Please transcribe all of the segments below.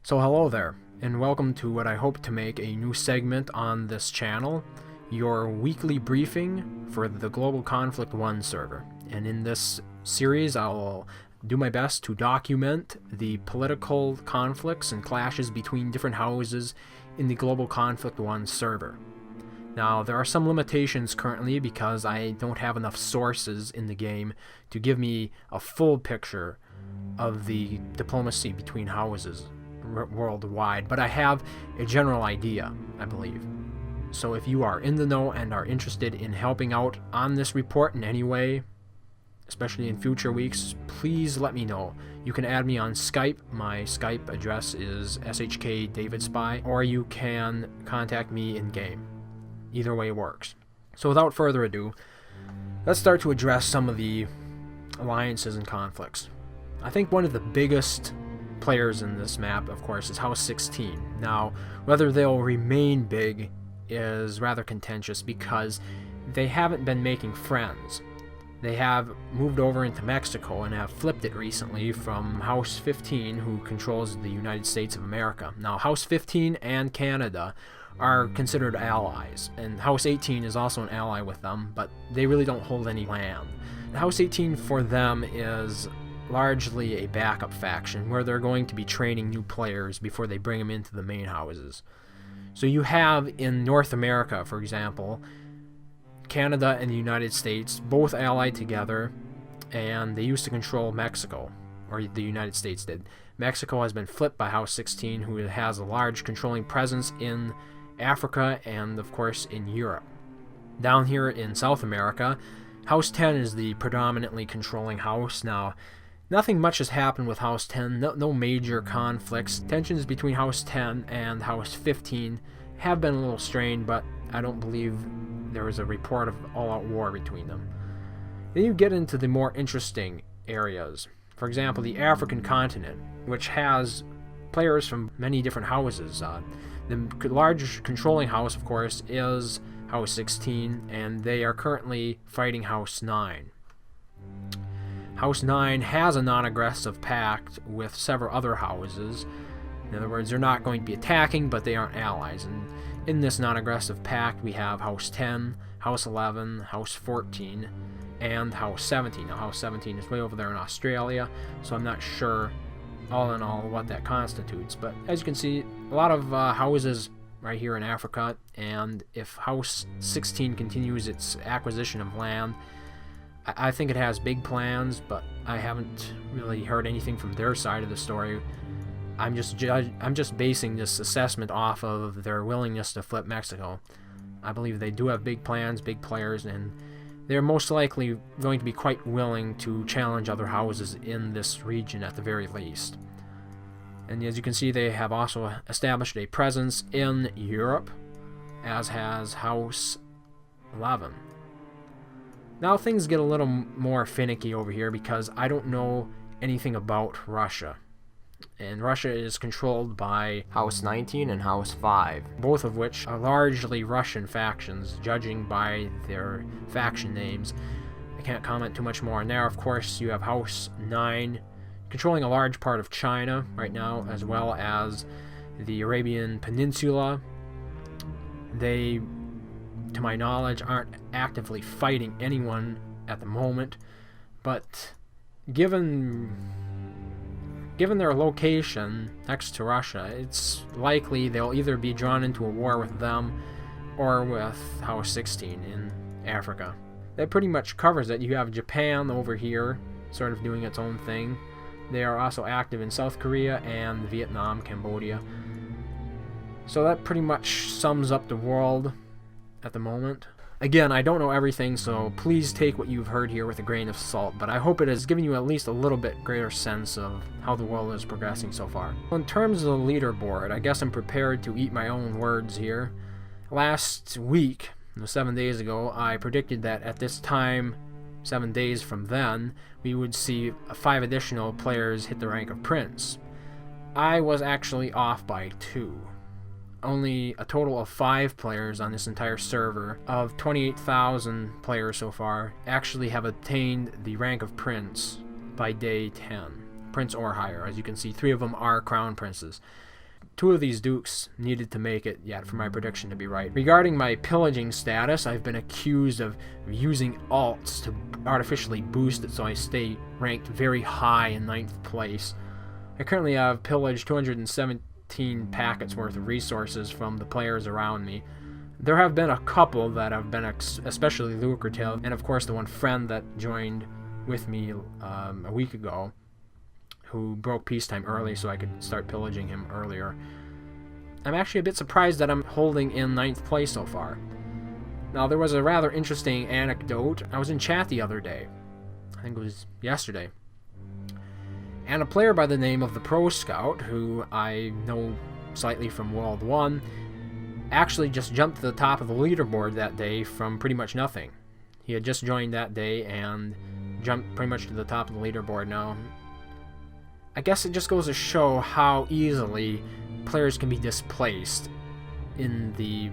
So hello there, and welcome to what I hope to make a new segment on this channel, your weekly briefing for the Global Conflict 1 server. And in this series, I'll do my best to document the political conflicts and clashes between different houses in the Global Conflict 1 server. Now, there are some limitations currently because I don't have enough sources in the game to give me a full picture of the diplomacy between houses worldwide, but I have a general idea, I believe. So if you are in the know and are interested in helping out on this report in any way, especially in future weeks, please let me know. You can add me on Skype. My Skype address is shkdavidspy, or you can contact me in game. Either way works. So without further ado, let's start to address some of the alliances and conflicts. I think one of the biggest players in this map, of course, is House 16. Now, whether they'll remain big is rather contentious because they haven't been making friends. They have moved over into Mexico and have flipped it recently from House 15, who controls the United States of America. Now, House 15 and Canada are considered allies, and House 18 is also an ally with them, but they really don't hold any land. House 18 for them is largely a backup faction where they're going to be training new players before they bring them into the main houses. So you have in North America, for example, Canada and the United States both allied together, and they used to control Mexico, or the United States did. Mexico has been flipped by House 16, who has a large controlling presence in Africa and of course in Europe. Down here in South America, House 10 is the predominantly controlling house. Now, nothing much has happened with House 10, no major conflicts. Tensions between House 10 and House 15 have been a little strained, but I don't believe there was a report of all-out war between them. Then you get into the more interesting areas. For example, the African continent, which has players from many different houses. The large controlling house, of course, is House 16, and they are currently fighting House 9. House 9 has a non-aggressive pact with several other houses. In other words, they're not going to be attacking, but they aren't allies. And in this non-aggressive pact, we have House 10, House 11, House 14, and House 17. Now, House 17 is way over there in Australia, so I'm not sure, all in all, what that constitutes. But as you can see, a lot of houses right here in Africa, and if House 16 continues its acquisition of land, I think it has big plans, but I haven't really heard anything from their side of the story. I'm just basing this assessment off of their willingness to flip Mexico. I believe they do have big plans, big players, and they're most likely going to be quite willing to challenge other houses in this region at the very least. And as you can see, they have also established a presence in Europe, as has House 11. Now things get a little more finicky over here because I don't know anything about Russia. And Russia is controlled by House 19 and House 5, both of which are largely Russian factions, judging by their faction names. I can't comment too much more on there. Of course, you have House 9 controlling a large part of China right now, as well as the Arabian Peninsula. They, to my knowledge, aren't actively fighting anyone at the moment, but given their location next to Russia, it's likely they'll either be drawn into a war with them or with House 16 in Africa. That pretty much covers it. You have Japan over here, sort of doing its own thing. They are also active in South Korea and Vietnam, Cambodia. So that pretty much sums up the world at the moment. Again, I don't know everything, so please take what you've heard here with a grain of salt, but I hope it has given you at least a little bit greater sense of how the world is progressing so far. In terms of the leaderboard, I guess I'm prepared to eat my own words here. Last week, 7 days ago, I predicted that at this time, 7 days from then, we would see 5 additional players hit the rank of Prince. I was actually off by 2. Only a total of 5 players on this entire server of 28,000 players so far actually have attained the rank of Prince by day 10. Prince or higher. As you can see, 3 of them are Crown Princes. two of these dukes needed to make it yet for my prediction to be right. Regarding my pillaging status, I've been accused of using alts to artificially boost it so I stay ranked very high in 9th place. I currently have pillaged 217 packets worth of resources from the players around me. There have been a couple that have been especially lucrative, and of course the one friend that joined with me a week ago, who broke peacetime early so I could start pillaging him earlier. I'm actually a bit surprised that I'm holding in 9th place so far. Now, there was a rather interesting anecdote. I was in chat the other day, I think it was yesterday, and a player by the name of the Pro Scout, who I know slightly from World 1, actually just jumped to the top of the leaderboard that day from pretty much nothing. He had just joined that day and jumped pretty much to the top of the leaderboard now. I guess it just goes to show how easily players can be displaced in the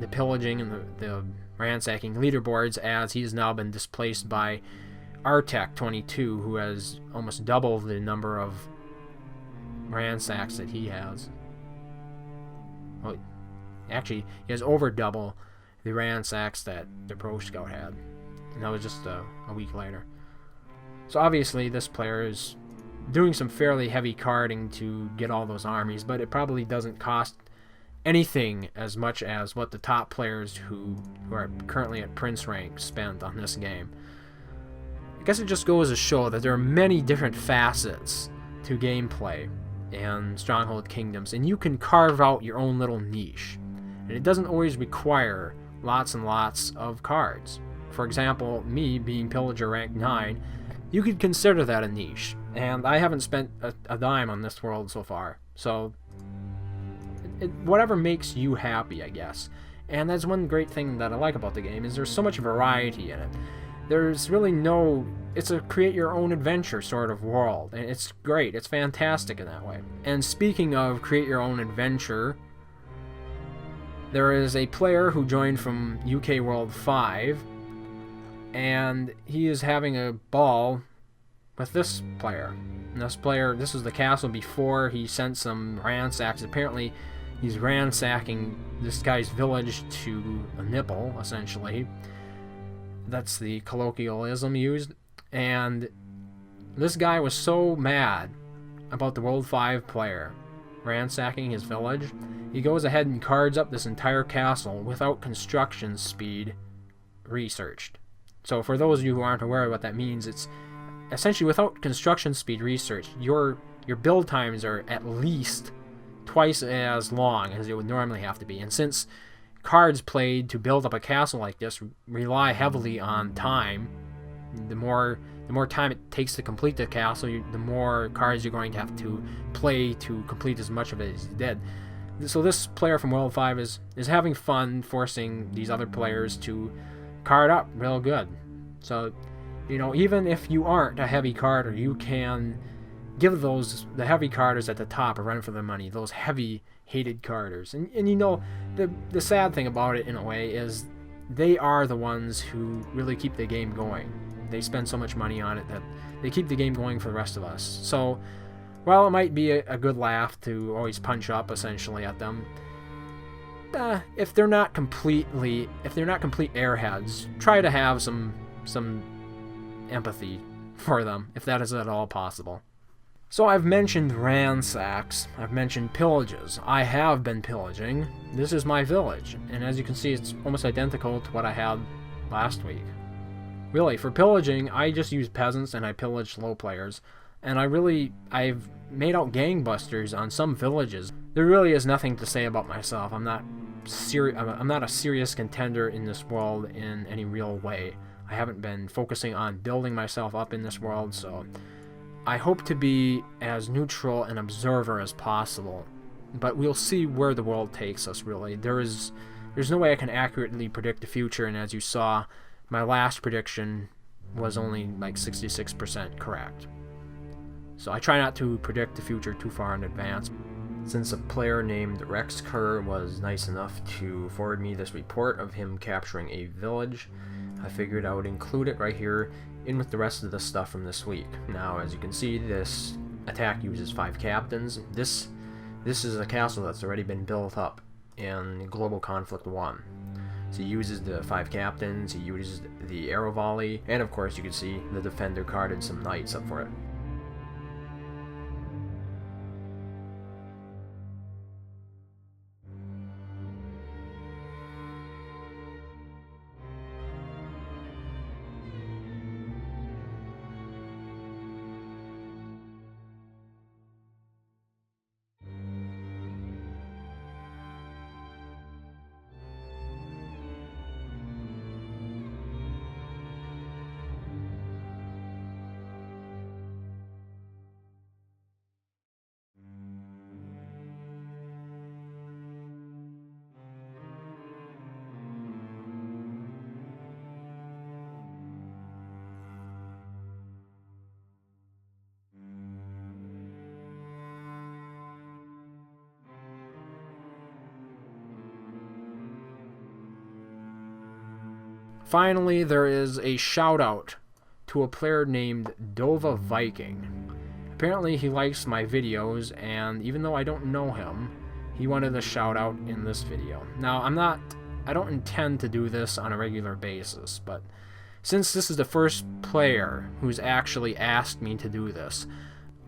pillaging and the ransacking leaderboards, as he has now been displaced by Artec22, who has almost double the number of ransacks that he has. Well, actually, he has over double the ransacks that the Pro Scout had. And that was just a week later. So obviously this player is doing some fairly heavy carding to get all those armies, but it probably doesn't cost anything as much as what the top players who are currently at Prince rank spent on this game. I guess it just goes to show that there are many different facets to gameplay in Stronghold Kingdoms, and you can carve out your own little niche. And it doesn't always require lots and lots of cards. For example, me being Pillager rank 9, you could consider that a niche, and I haven't spent a dime on this world so far, so whatever makes you happy, I guess. And that's one great thing that I like about the game, is there's so much variety in it. There's really no, it's a create your own adventure sort of world, and it's great, it's fantastic in that way. And speaking of create your own adventure, there is a player who joined from UK World 5, and he is having a ball with this player. And this player, this was the castle before he sent some ransacks. Apparently, he's ransacking this guy's village to a nipple, essentially. That's the colloquialism used. And this guy was so mad about the World 5 player ransacking his village, he goes ahead and cards up this entire castle without construction speed researched. So for those of you who aren't aware of what that means, it's essentially without construction speed research, your build times are at least twice as long as it would normally have to be. And since cards played to build up a castle like this rely heavily on time, the more time it takes to complete the castle, the more cards you're going to have to play to complete as much of it as you did. So this player from World 5 is having fun forcing these other players to card up real good. So, you know, even if you aren't a heavy carder, you can give the heavy carders at the top a run for their money, those heavy hated carders. And you know, the sad thing about it in a way is they are the ones who really keep the game going. They spend so much money on it that they keep the game going for the rest of us. So while it might be a good laugh to always punch up essentially at them, if they're not complete airheads, try to have some empathy for them, if that is at all possible. So I've mentioned ransacks, I've mentioned pillages. I have been pillaging. This is my village, and as you can see, it's almost identical to what I had last week. Really, for pillaging, I just use peasants and I pillage low players, and I've made out gangbusters on some villages. There really is nothing to say about myself. I'm not a serious contender in this world in any real way. I haven't been focusing on building myself up in this world, so I hope to be as neutral an observer as possible. But we'll see where the world takes us, really. There's no way I can accurately predict the future, and as you saw, my last prediction was only like 66% correct. So I try not to predict the future too far in advance. Since a player named Rex Kerr was nice enough to forward me this report of him capturing a village, I figured I would include it right here in with the rest of the stuff from this week. Now, as you can see, this attack uses 5 captains. This This is a castle that's already been built up in Global Conflict 1. So he uses the 5 captains, he uses the arrow volley, and of course you can see the defender carded some knights up for it. Finally, there is a shout out to a player named Dova Viking. Apparently he likes my videos, and even though I don't know him, he wanted a shout out in this video. Now, I don't intend to do this on a regular basis, but since this is the first player who's actually asked me to do this,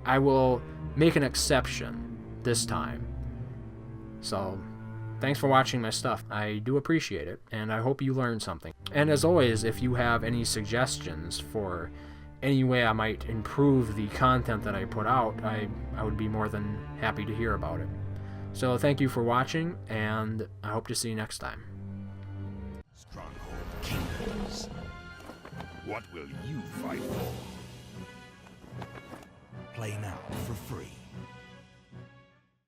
I will make an exception this time. So, thanks for watching my stuff. I do appreciate it, and I hope you learned something. And as always, if you have any suggestions for any way I might improve the content that I put out, I would be more than happy to hear about it. So thank you for watching, and I hope to see you next time. Stronghold Kingdoms. What will you fight for? Play now for free.